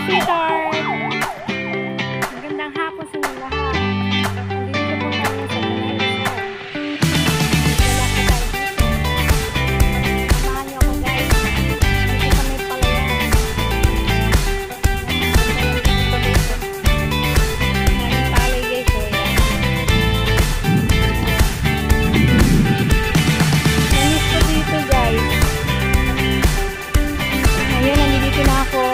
sweetheart! Magandang hapon sa inyo lahat. Nandito po tayo sa Tanay Resort. Wala ko tayo dito. Samahan niyo ako guys. Dito sa may palayan. Maraming palay guys. So, yan. Namiss ko dito guys. Ngayon, nandito na ako.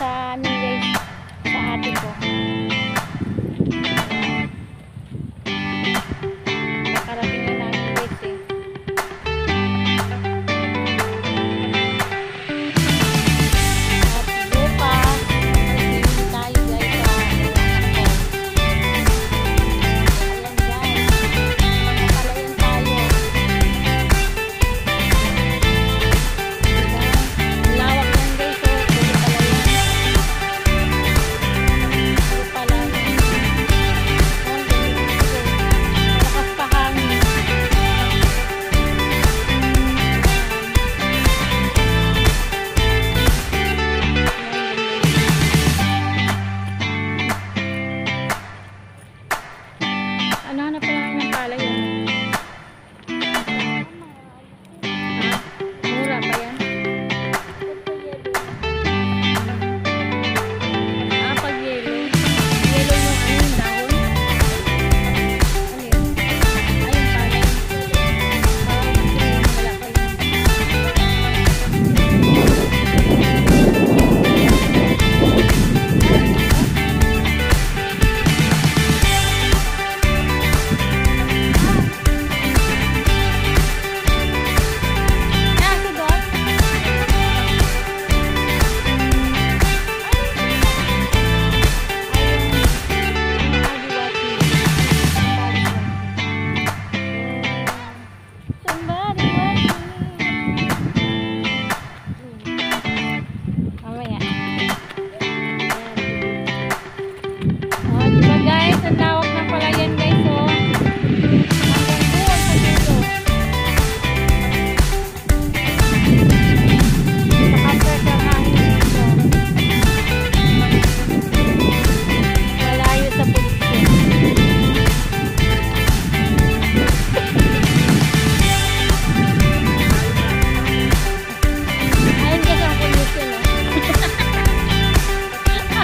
Sa amin guys, sa ate ko nakarating